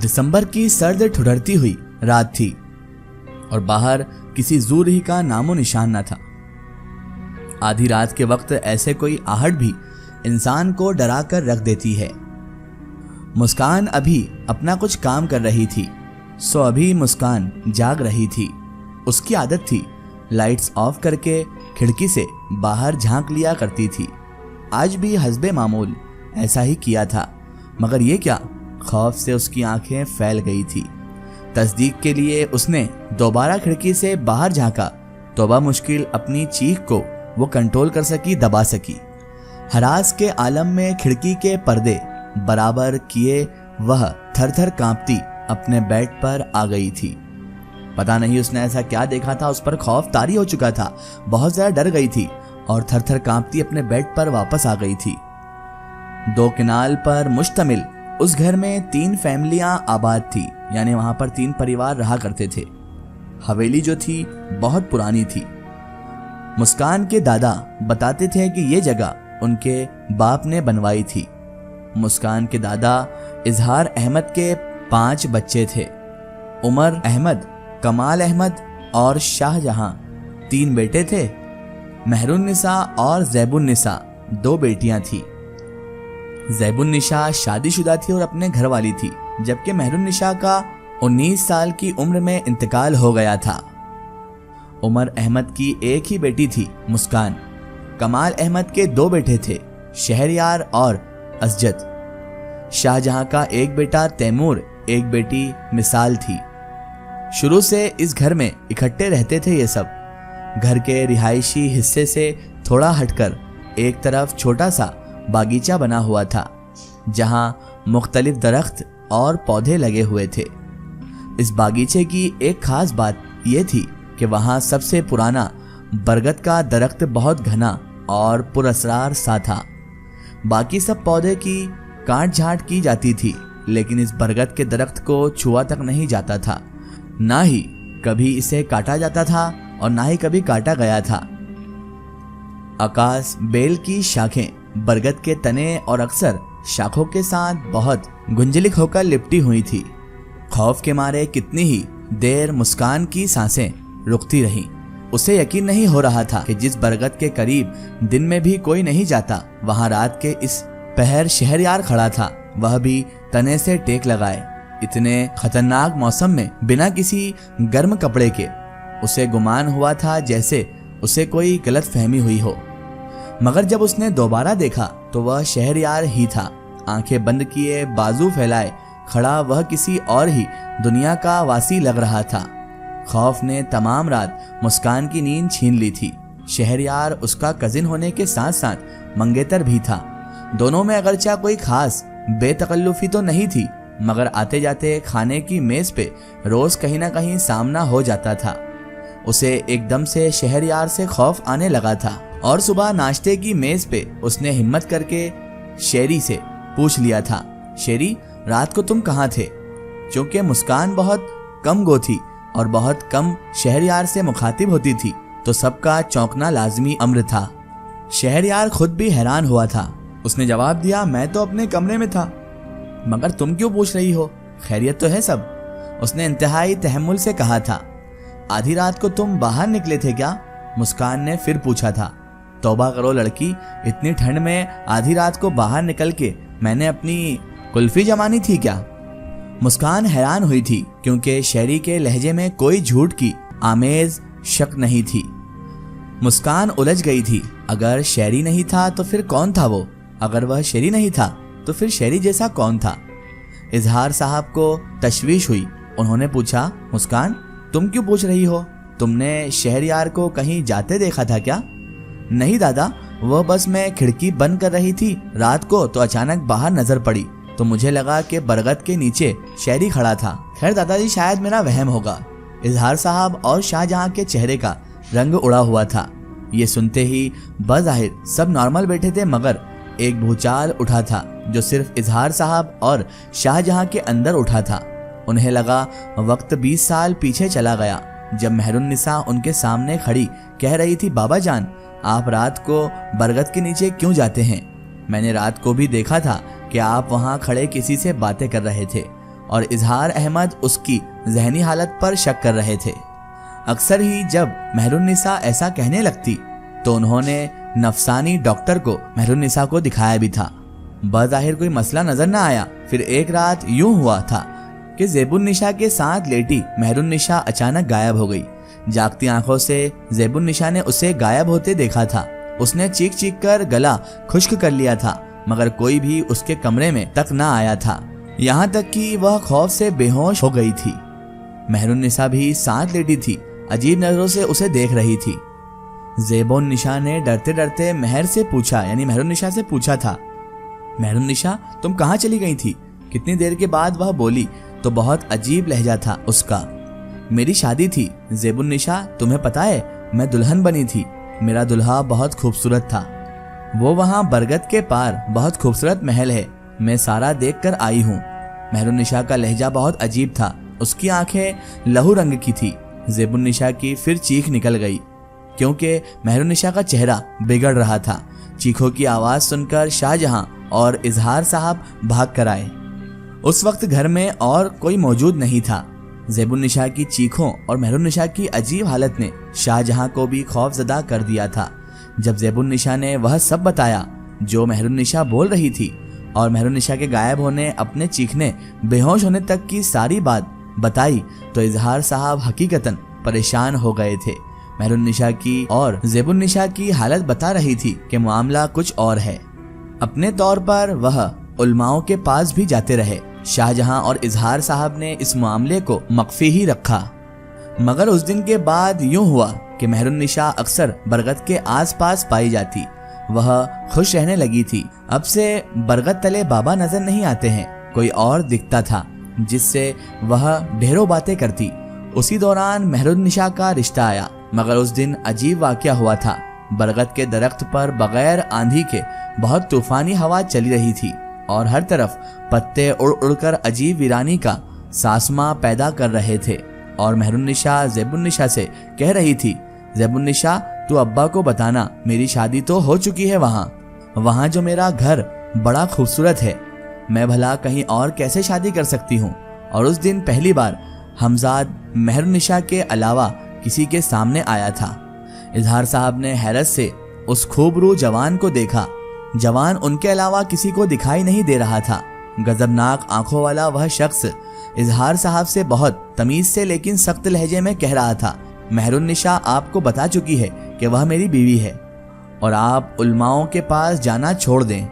दिसंबर की सर्द ठुठरती हुई रात थी और बाहर किसी ज़ूरही का नामो निशान न था। आधी रात के वक्त ऐसे कोई आहट भी इंसान को डरा कर रख देती है। मुस्कान अभी अपना कुछ काम कर रही थी, सो अभी मुस्कान जाग रही थी। उसकी आदत थी लाइट्स ऑफ करके खिड़की से बाहर झांक लिया करती थी। आज भी हस्बे मामूल ऐसा ही किया था, मगर ये क्या, खौफ से उसकी आंखें फैल गई थी। तस्दीक के लिए उसने दोबारा खिड़की से बाहर झांका तो मुश्किल अपनी चीख को वो कंट्रोल कर सकी, दबा सकी। हरास के आलम में खिड़की के पर्दे बराबर किए वह थर थर कांपती अपने बेड पर आ गई थी। पता नहीं उसने ऐसा क्या देखा था, उस पर खौफ तारी हो चुका था। बहुत ज्यादा डर गई थी और थर थर कांपती अपने बेड पर वापस आ गई थी। 2 किनाल पर मुश्तमिल उस घर में 3 फैमिलियां आबाद थी, यानी वहां पर 3 परिवार रहा करते थे। हवेली जो थी बहुत पुरानी थी। मुस्कान के दादा बताते थे कि ये जगह उनके बाप ने बनवाई थी। मुस्कान के दादा इजहार अहमद के 5 बच्चे थे। उमर अहमद, कमाल अहमद और शाहजहां 3 बेटे थे। मेहरुन्निसा और ज़ैबुन्निसा 2 बेटियां थी। ज़ैबुन्निसा शादीशुदा थी और अपने घर वाली थी, जबकि मेहरुन्निसा का 19 साल की उम्र में इंतकाल हो गया था। उमर अहमद की एक ही बेटी थी, मुस्कान। कमाल अहमद के 2 बेटे थे, शहरयार और असजद। शाहजहां का एक बेटा तैमूर, एक बेटी मिसाल थी। शुरू से इस घर में इकट्ठे रहते थे ये सब। घर के रिहायशी हिस्से से थोड़ा हटकर एक तरफ छोटा सा बागीचा बना हुआ था, जहां मुख्तलिफ दरख्त और पौधे लगे हुए थे। इस बागीचे की एक खास बात यह थी कि वहां सबसे पुराना बरगद का दरख्त बहुत घना और पुरअसरार सा था। बाकी सब पौधे की काट छांट की जाती थी, लेकिन इस बरगद के दरख्त को छुआ तक नहीं जाता था। ना ही कभी इसे काटा जाता था और ना ही कभी काटा गया था। आकाश बेल की शाखें बरगद के तने और अक्सर शाखों के साथ बहुत गुंजलिक होकर लिपटी हुई थी। खौफ के मारे कितनी ही देर मुस्कान की सांसें रुकती रहीं। उसे यकीन नहीं हो रहा था कि जिस बरगद के करीब दिन में भी कोई नहीं जाता, वहां रात के इस पहर शहरयार खड़ा था, वह भी तने से टेक लगाए। इतने खतरनाक मौसम में बिना किसी गर्म कपड़े के उसे गुमान हुआ था जैसे उसे कोई गलत फहमी हुई हो। मगर जब उसने दोबारा देखा तो वह शहरयार ही था। आंखें बंद किए, बाजू फैलाए खड़ा वह किसी और ही दुनिया का वासी लग रहा था। खौफ ने तमाम रात मुस्कान की नींद छीन ली थी। शहरयार उसका कजिन होने के साथ साथ मंगेतर भी था। दोनों में अगरचा कोई खास बेतकल्लुफी तो नहीं थी, मगर आते जाते खाने की मेज पे रोज कहीं ना कहीं सामना हो जाता था। उसे एकदम से शहरयार से खौफ आने लगा था और सुबह नाश्ते की मेज पे उसने हिम्मत करके शेरी से पूछ लिया था, शेरी रात को तुम कहाँ थे? क्योंकि मुस्कान बहुत कम गो थी और बहुत कम शहरयार से मुखातिब होती थी, तो सबका चौंकना लाजमी अम्र था। शहरयार खुद भी हैरान हुआ था। उसने जवाब दिया, मैं तो अपने कमरे में था। मगर तुम क्यों पूछ रही हो? खैरियत तो है सब? उसने इंतहाई तहम्मुल से कहा था। आधी रात को तुम बाहर निकले थे क्या? मुस्कान ने फिर पूछा था। तौबा करो लड़की, इतनी ठंड में आधी रात को बाहर निकल के मैंने अपनी कुल्फी जमानी थी क्या? मुस्कान हैरान हुई थी, क्योंकि शहरी के लहजे में कोई झूठ की आमेज शक नहीं थी। मुस्कान उलझ गई थी। अगर शहरी नहीं था तो फिर कौन था वो? अगर वह शहरी नहीं था तो फिर शहरी जैसा कौन था? इजहार साहब को तशवीश हुई। उन्होंने पूछा, मुस्कान तुम क्यों पूछ रही हो? तुमने शहरयार को कहीं जाते देखा था क्या? नहीं दादा, वह बस मैं खिड़की बंद कर रही थी रात को तो अचानक बाहर नजर पड़ी, तो मुझे लगा कि बरगद के नीचे शहरी खड़ा था। खैर दादाजी, शायद मेरा वहम होगा। इजहार साहब और शाहजहां के चेहरे का रंग उड़ा हुआ था। ये सुनते ही बज़ाहिर सब नॉर्मल बैठे थे, मगर एक भूचाल उठा था जो सिर्फ इजहार साहब और शाहजहां के अंदर उठा था। उन्हें लगा वक्त 20 साल पीछे चला गया, जब मेहरुन्निसा उनके सामने खड़ी कह रही थी, बाबा जान आप रात को बरगद के नीचे क्यों जाते हैं? मैंने रात को भी देखा था कि आप वहां खड़े किसी से बातें कर रहे थे। और इजहार अहमद उसकी जहनी हालत पर शक कर रहे थे। अक्सर ही जब मेहरुन्निसा ऐसा कहने लगती तो उन्होंने नफसानी डॉक्टर को मेहरुन्निसा को दिखाया भी था। बज़ाहिर कोई मसला नजर न आया। फिर एक रात यूं हुआ था कि ज़ेबुन्निसा के साथ लेटी मेहरुन्निसा अचानक गायब हो गई। जागती आंखों से ज़ेबुन्निसा ने उसे गायब होते देखा था। उसने चीख चीख कर गला खुश्क कर लिया था, मगर कोई भी उसके कमरे में तक न आया था। यहाँ तक कि वह खौफ से बेहोश हो गई थी। मेहरुन्निसा भी साथ लेटी थी, अजीब नजरों से उसे देख रही थी। ज़ेबुन्निसा ने डरते डरते मेहरुन्निसा से पूछा था, मेहरुन्निसा तुम कहाँ चली गई थी? कितनी देर के बाद वह बोली तो बहुत अजीब लहजा था उसका। मेरी शादी थी ज़ेबुन्निसा, तुम्हें पता है मैं दुल्हन बनी थी। मेरा दुल्हा बहुत खूबसूरत था। वो वहाँ बरगद के पार बहुत खूबसूरत महल है, मैं सारा देख कर आई हूँ। मेहरुन्निसा का लहजा बहुत अजीब था, उसकी आंखें लहू रंग की थी। ज़ेबुन्निसा की फिर चीख निकल गई क्योंकि मेहरुन्निसा का चेहरा बिगड़ रहा था। चीखों की आवाज सुनकर शाहजहां और इजहार साहब भाग कर आए। उस वक्त घर में और कोई मौजूद नहीं था। ज़ेबुन्निसा की चीखों और मेहरुन्निसा की अजीब हालत ने शाहजहां को भी खौफजदा कर दिया था। जब ज़ेबुन्निसा ने वह सब बताया जो मेहरुन्निसा बोल रही थी और मेहरुन्निसा के गायब होने, अपने चीखने, बेहोश होने तक की सारी बात बताई तो इजहार साहब हकीकतन परेशान हो गए थे। मेहरुन्निसा की और ज़ेबुन्निसा की हालत बता रही थी कि मामला कुछ और है। अपने तौर पर वह उलमाओं के पास भी जाते रहे। शाहजहां और इजहार साहब ने इस मामले को मख्फी ही रखा। मगर उस दिन के बाद यूं हुआ कि मेहरुन्निसा अक्सर बरगद के आसपास पाई जाती। वह खुश रहने लगी थी। अब से बरगद तले बाबा नजर नहीं आते हैं, कोई और दिखता था जिससे वह ढेरों बातें करती। उसी दौरान मेहरुन्निसा का रिश्ता आया। मगर उस दिन अजीब वाकया हुआ था। बरगद के दरख्त पर बगैर आंधी के बहुत तूफानी हवा चली रही थी और हर तरफ पत्ते उड़ उड़कर अजीब वीरानी का सासमा पैदा कर रहे थे। और मेहरुन्निसा ज़ेबुन्निसा से कह रही थी, ज़ेबुन्निसा तू अब्बा को बताना, मेरी शादी तो हो चुकी है। वहाँ जो मेरा घर बड़ा खूबसूरत है, मैं भला कहीं और कैसे शादी कर सकती हूँ। और उस दिन पहली बार हमजाद मेहरुन्निसा के अलावा किसी के सामने आया था। इजहार साहब ने हैरत से उस खूबरू जवान को देखा। जवान उनके अलावा किसी को दिखाई नहीं दे रहा था। गजबनाक आंखों वाला वह शख्स इजहार साहब से बहुत तमीज से लेकिन सख्त लहजे में कह रहा था, मेहरुन्निसा आपको बता चुकी है कि वह मेरी बीवी है और आप उलमाओं के पास जाना छोड़ दें।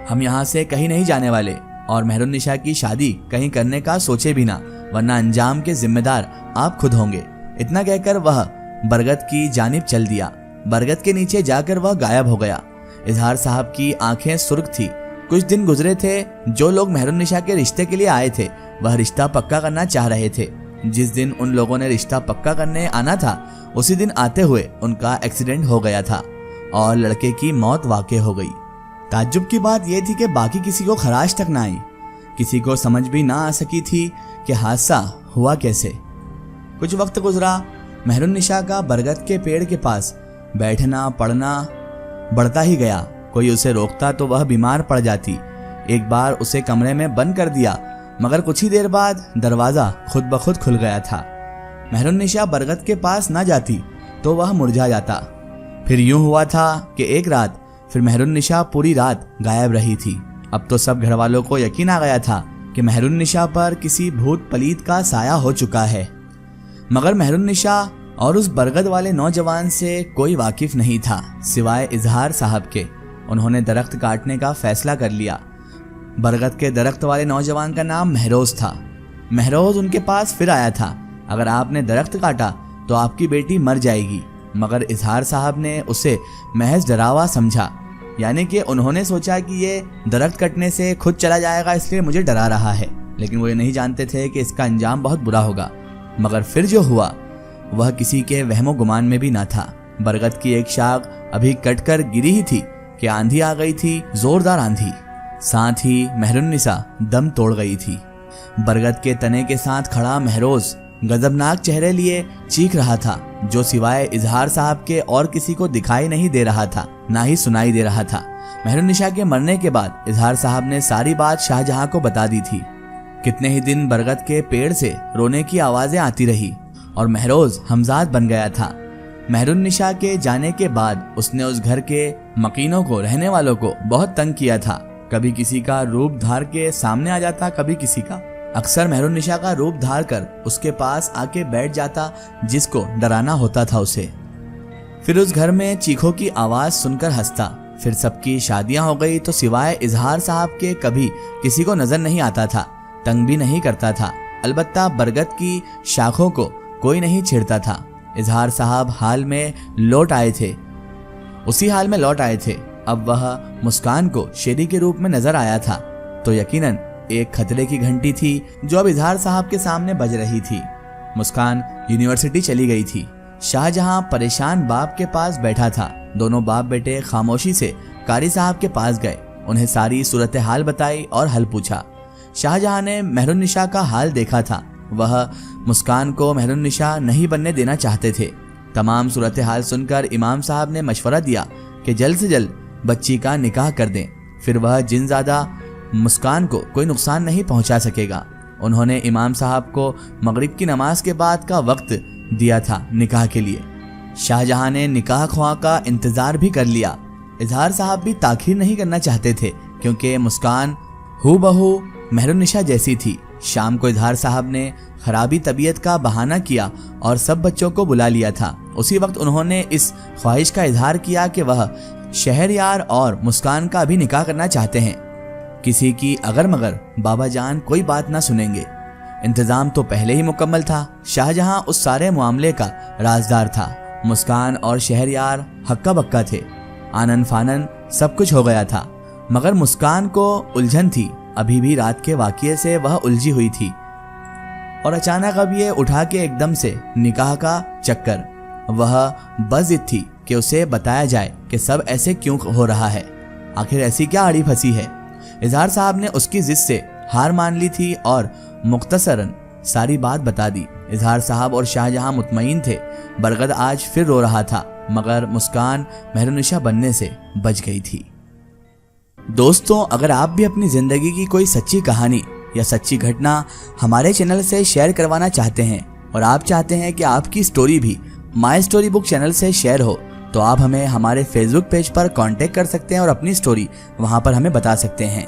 हम यहाँ से कहीं नहीं जाने वाले और मेहरुन्निसा की शादी कहीं करने का सोचे भी ना, वरना अंजाम के जिम्मेदार आप खुद होंगे। इतना कहकर वह बरगद की जानिब चल दिया। बरगद के नीचे जाकर वह गायब हो गया। इजहार साहब की आंखें सुर्ख थी। कुछ दिन गुजरे थे। जो लोग मेहरुन्निसा के रिश्ते के लिए आए थे वह रिश्ता पक्का करना चाह रहे थे। जिस दिन उन लोगों ने रिश्ता पक्का करने आना था उसी दिन आते हुए उनका एक्सीडेंट हो गया था और लड़के की मौत वाक़ई हो गई। ताज्जुब की बात यह थी कि बाकी किसी को खराश तक ना आई। किसी को समझ भी ना आ सकी थी कि हादसा हुआ कैसे। कुछ वक्त गुजरा। मेहरुन्निसा का बरगद के पेड़ के पास बैठना पढ़ना बढ़ता ही गया। कोई उसे रोकता तो वह बीमार पड़ जाती। एक बार उसे कमरे में बंद कर दिया, मगर कुछ ही देर बाद दरवाजा खुद ब खुद खुल गया था। मेहरुन्निसा बरगद के पास ना जाती तो वह मुरझा जाता। फिर यूं हुआ था कि एक रात फिर मेहरुन्निसा पूरी रात गायब रही थी। अब तो सब घर वालों को यकीन आ गया था कि मेहरुन्निसा पर किसी भूत पलीत का साया हो चुका है। मगर मेहरुन्निसा और उस बरगद वाले नौजवान से कोई वाकिफ नहीं था सिवाय इजहार साहब के। उन्होंने दरख्त काटने का फैसला कर लिया। बरगद के दरख्त वाले नौजवान का नाम महरोज था। महरोज उनके पास फिर आया था, अगर आपने दरख्त काटा तो आपकी बेटी मर जाएगी। मगर इजहार साहब ने उसे महज डरावा समझा, यानी कि उन्होंने सोचा कि ये दरख्त कटने से खुद चला जाएगा इसलिए मुझे डरा रहा है। लेकिन वो ये नहीं जानते थे कि इसका अंजाम बहुत बुरा होगा। मगर फिर जो हुआ वह किसी के वहमो गुमान में भी ना था। बरगद की एक शाख अभी कटकर गिरी ही थी कि आंधी आ गई थी, जोरदार आंधी। साथ ही मेहरुन्निसा दम तोड़ गई थी। बरगद के तने के साथ खड़ा महरोज गजबनाक चेहरे लिए चीख रहा था, जो सिवाय इजहार साहब के और किसी को दिखाई नहीं दे रहा था, ना ही सुनाई दे रहा था। मेहरुन्निसा के मरने के बाद इजहार साहब ने सारी बात शाहजहां को बता दी थी। कितने ही दिन बरगद के पेड़ से रोने की आवाजें आती रही और महरोज हमजाद बन गया था। मेहरुन्निसा के जाने के बाद उसने उस घर के मकीनों को, रहने वालों को बहुत तंग किया था। कभी किसी का रूप धार के सामने आ जाता, कभी किसी का। अक्सर मेहरुन्निसा का रूप धार कर उसके पास आके बैठ जाता, जिसको डराना होता था उसे। फिर उस घर में चीखों की आवाज सुनकर हंसता। फिर सबकी शादियां हो गई तो सिवाय इजहार साहब के कभी किसी को नजर नहीं आता था, तंग भी नहीं करता था। अलबत्ता बरगद की शाखों को कोई नहीं छेड़ता था। इजहार साहब हाल में लौट आए थे, उसी हाल में लौट आए थे। अब वह मुस्कान को शेरी के रूप में नजर आया था तो यकीनन एक खतरे की घंटी थी जो अब इजहार साहब के सामने बज रही थी। मुस्कान यूनिवर्सिटी चली गई थी। शाहजहां परेशान बाप के पास बैठा था। दोनों बाप बेटे खामोशी से कारी साहब के पास गए, उन्हें सारी सूरत हाल बताई और हल पूछा। शाहजहां ने मेहरुन्निसा का हाल देखा था। वह मुस्कान को मेहरुन्निसा नहीं बनने देना चाहते थे। तमाम सूरत हाल सुनकर इमाम साहब ने मशवरा दिया कि जल्द से जल्द बच्ची का निकाह कर दें, फिर वह जिनज़ादा मुस्कान को कोई नुकसान नहीं पहुंचा सकेगा। उन्होंने इमाम साहब को मगरिब की नमाज के बाद का वक्त दिया था निकाह के लिए। शाहजहां ने निकाह ख्वाह का इंतजार भी कर लिया। इजहार साहब भी ताखीर नहीं करना चाहते थे क्योंकि मुस्कान हूबहू मेहरुन्निसा जैसी थी। शाम को इजहार साहब ने खराबी तबीयत का बहाना किया और सब बच्चों को बुला लिया था। उसी वक्त उन्होंने इस ख्वाहिश का इजहार किया कि वह शहरयार और मुस्कान का भी निकाह करना चाहते हैं। किसी की अगर मगर बाबा जान कोई बात ना सुनेंगे। इंतजाम तो पहले ही मुकम्मल था। शाहजहां उस सारे मामले का राजदार था। मुस्कान और शहरयार हक्का बक्का थे। आनन फानन सब कुछ हो गया था, मगर मुस्कान को उलझन थी। अभी भी रात के वाक़ये से वह उलझी हुई थी और अचानक अब ये उठा के एकदम से निकाह का चक्कर। वह बस जिद थी कि उसे बताया जाए कि सब ऐसे क्यों हो रहा है, आखिर ऐसी क्या आड़ी फंसी है। इजहार साहब ने उसकी जिद से हार मान ली थी और मुख्तसरन सारी बात बता दी। इजहार साहब और शाहजहां मुतमईन थे। बरगद आज फिर रो रहा था, मगर मुस्कान मेहरुन्निसा बनने से बच गई थी। दोस्तों, अगर आप भी अपनी जिंदगी की कोई सच्ची कहानी या सच्ची घटना हमारे चैनल से शेयर करवाना चाहते हैं और आप चाहते हैं कि आपकी स्टोरी भी माय स्टोरी बुक चैनल से शेयर हो, तो आप हमें हमारे फेसबुक पेज पर कांटेक्ट कर सकते हैं और अपनी स्टोरी वहां पर हमें बता सकते हैं।